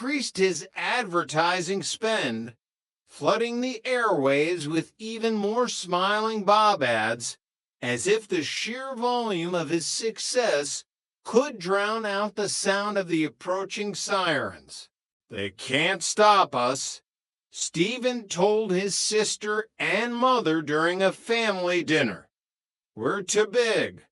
increased his advertising spend, flooding the airwaves with even more smiling Bob ads, as if the sheer volume of his success could drown out the sound of the approaching sirens. "They can't stop us," Stephen told his sister and mother during a family dinner. "We're too big.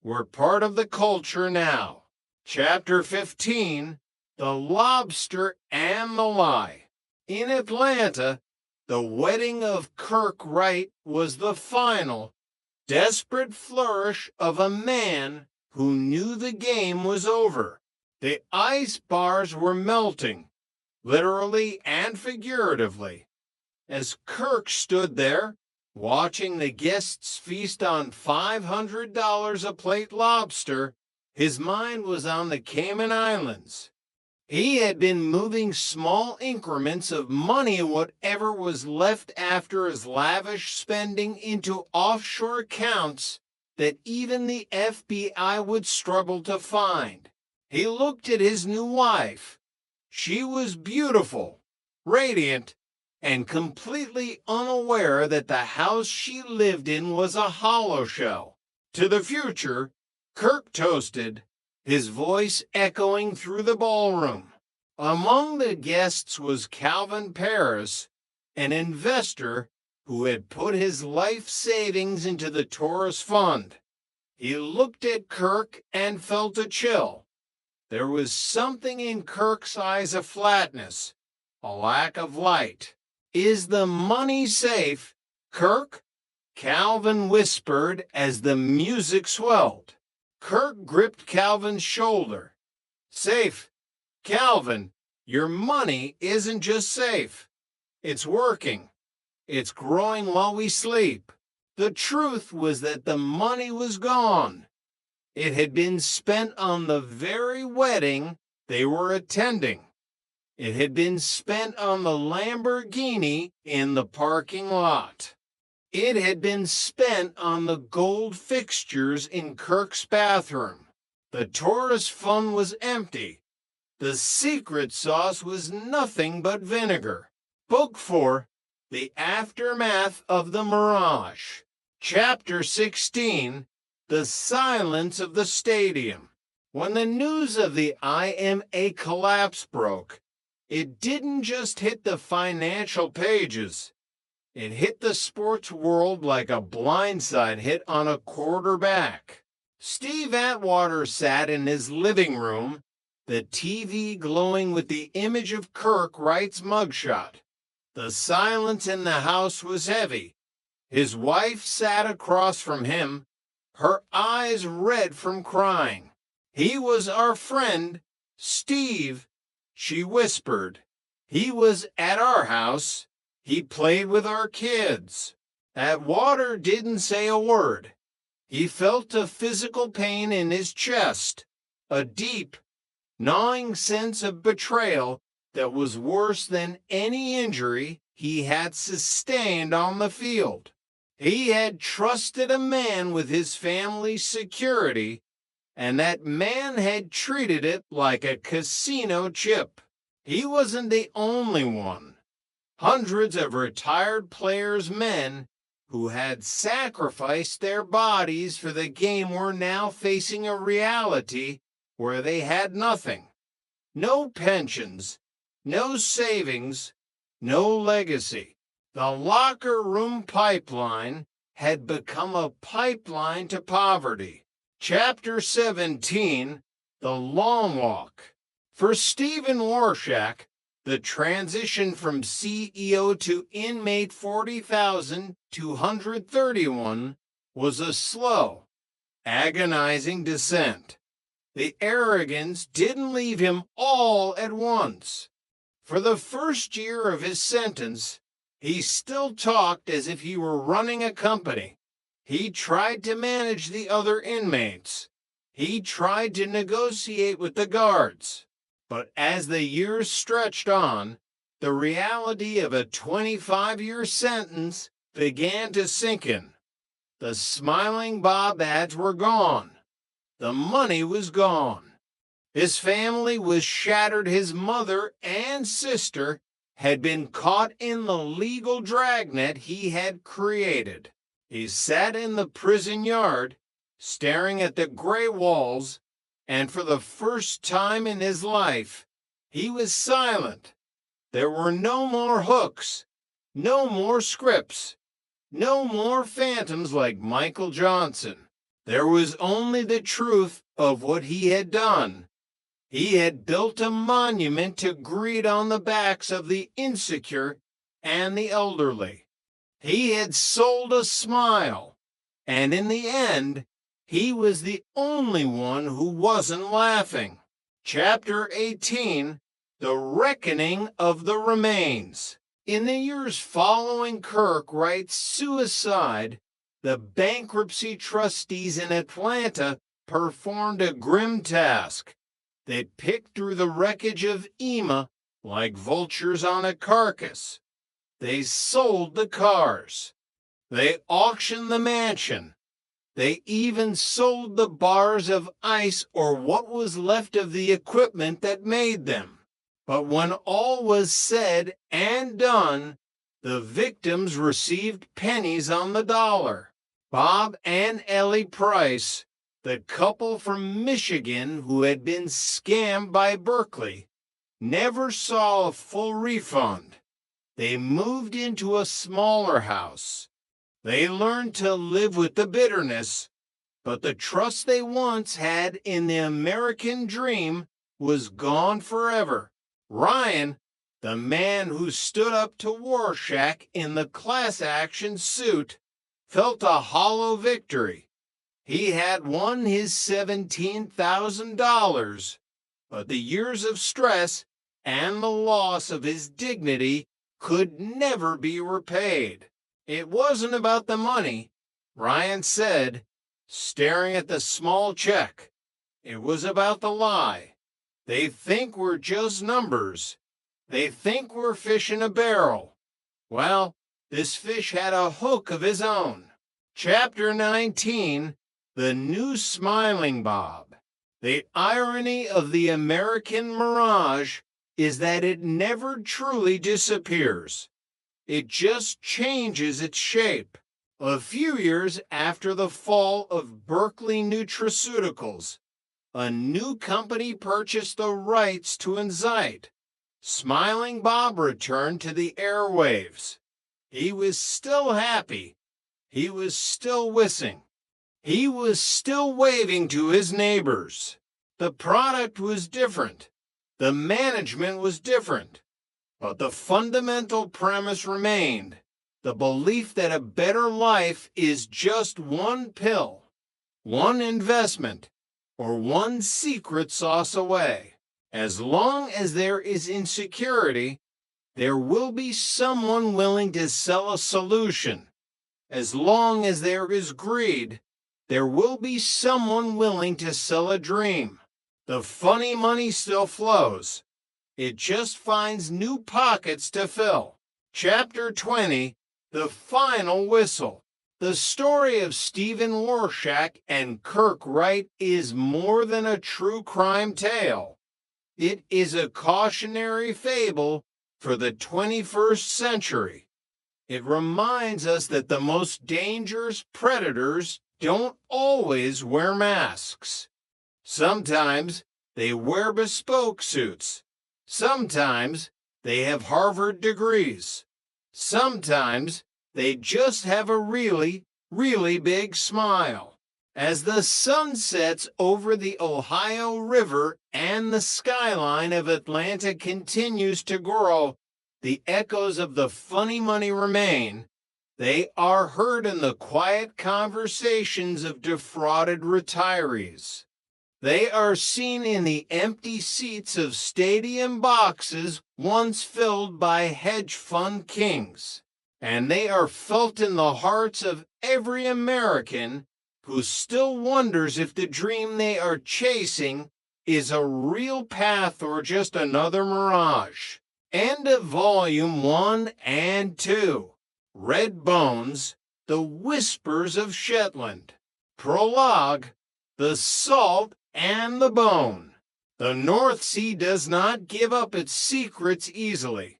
We're part of the culture now." Chapter 15, The Lobster and the Lie. In Atlanta, the wedding of Kirk Wright was the final, desperate flourish of a man who knew the game was over. The ice bars were melting, literally and figuratively, as Kirk stood there, watching the guests feast on $500 a plate lobster. His mind was on the Cayman Islands. He had been moving small increments of money, whatever was left after his lavish spending, into offshore accounts that even the FBI would struggle to find. He looked at his new wife. She was beautiful, radiant, and completely unaware that the house she lived in was a hollow shell. To the future, Kirk toasted, his voice echoing through the ballroom. Among the guests was Calvin Paris, an investor who had put his life savings into the Taurus Fund. He looked at Kirk and felt a chill. There was something in Kirk's eyes, a flatness, a lack of light. "Is the money safe, Kirk?" Calvin whispered as the music swelled. Kirk gripped Calvin's shoulder. "Safe? Calvin, your money isn't just safe. It's working. It's growing while we sleep." The truth was that the money was gone. It had been spent on the very wedding they were attending. It had been spent on the Lamborghini in the parking lot. It had been spent on the gold fixtures in Kirk's bathroom. The Taurus Fund was empty. The secret sauce was nothing but vinegar. Book 4, The Aftermath of the Mirage. Chapter 16, The Silence of the Stadium. When the news of the IMA collapse broke, it didn't just hit the financial pages. It hit the sports world like a blindside hit on a quarterback. Steve Atwater sat in his living room, the TV glowing with the image of Kirk Wright's mugshot. The silence in the house was heavy. His wife sat across from him, her eyes red from crying. "He was our friend, Steve," she whispered. "He was at our house. He played with our kids." Atwater didn't say a word. He felt a physical pain in his chest, a deep, gnawing sense of betrayal that was worse than any injury he had sustained on the field. He had trusted a man with his family's security, and that man had treated it like a casino chip. He wasn't the only one. Hundreds of retired players' men who had sacrificed their bodies for the game were now facing a reality where they had nothing. No pensions, no savings, no legacy. The locker room pipeline had become a pipeline to poverty. Chapter 17, The Long Walk. For Stephen Warshak, the transition from CEO to inmate 40,231 was a slow, agonizing descent. The arrogance didn't leave him all at once. For the first year of his sentence, he still talked as if he were running a company. He tried to manage the other inmates. He tried to negotiate with the guards. But as the years stretched on, the reality of a 25-year sentence began to sink in. The smiling Bob ads were gone. The money was gone. His family was shattered. His mother and sister had been caught in the legal dragnet he had created. He sat in the prison yard, staring at the gray walls, and for the first time in his life, he was silent. There were no more hooks, no more scripts, no more phantoms like Michael Johnson. There was only the truth of what he had done. He had built a monument to greed on the backs of the insecure and the elderly. He had sold a smile, and in the end, he was the only one who wasn't laughing. Chapter 18, The Reckoning of the Remains. In the years following Kirk Wright's suicide, the bankruptcy trustees in Atlanta performed a grim task. They picked through the wreckage of Ema like vultures on a carcass. They sold the cars. They auctioned the mansion. They even sold the bars of ice or what was left of the equipment that made them. But when all was said and done, the victims received pennies on the dollar. Bob and Ellie Price, the couple from Michigan who had been scammed by Berkeley, never saw a full refund. They moved into a smaller house. They learned to live with the bitterness, but the trust they once had in the American dream was gone forever. Ryan, the man who stood up to Rorschach in the class action suit, felt a hollow victory. He had won his $17,000, but the years of stress and the loss of his dignity could never be repaid. It wasn't about the money, Ryan said, staring at the small check. It was about the lie. They think we're just numbers. They think we're fish in a barrel. Well, this fish had a hook of his own. Chapter 19, The New Smiling Bob. The irony of the American mirage is that it never truly disappears. It just changes its shape. A few years after the fall of Berkeley Nutraceuticals, a new company purchased the rights to Insight. Smiling Bob returned to the airwaves. He was still happy. He was still whistling. He was still waving to his neighbors. The product was different. The management was different. But the fundamental premise remained: the belief that a better life is just one pill, one investment, or one secret sauce away. As long as there is insecurity, there will be someone willing to sell a solution. As long as there is greed, there will be someone willing to sell a dream. The funny money still flows. It just finds new pockets to fill. Chapter 20, The Final Whistle. The story of Stephen Rorschach and Kirk Wright is more than a true crime tale. It is a cautionary fable for the 21st century. It reminds us that the most dangerous predators don't always wear masks. Sometimes they wear bespoke suits. Sometimes they have Harvard degrees. Sometimes they just have a really, really big smile. As the sun sets over the Ohio River and the skyline of Atlanta continues to grow, the echoes of the funny money remain. They are heard in the quiet conversations of defrauded retirees. They are seen in the empty seats of stadium boxes once filled by hedge fund kings. And they are felt in the hearts of every American who still wonders if the dream they are chasing is a real path or just another mirage. End of Volume 1 and 2. Red Bones, The Whispers of Shetland. Prologue, The Salt and the Bone. The North Sea does not give up its secrets easily.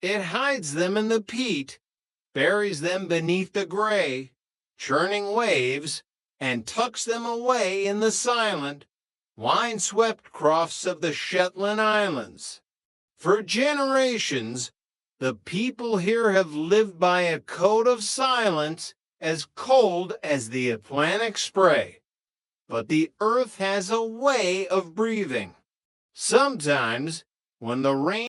It hides them in the peat, buries them beneath the gray, churning waves, and tucks them away in the silent, wine-swept crofts of the Shetland Islands. For generations, the people here have lived by a code of silence as cold as the Atlantic spray. But the earth has a way of breathing. Sometimes, when the rain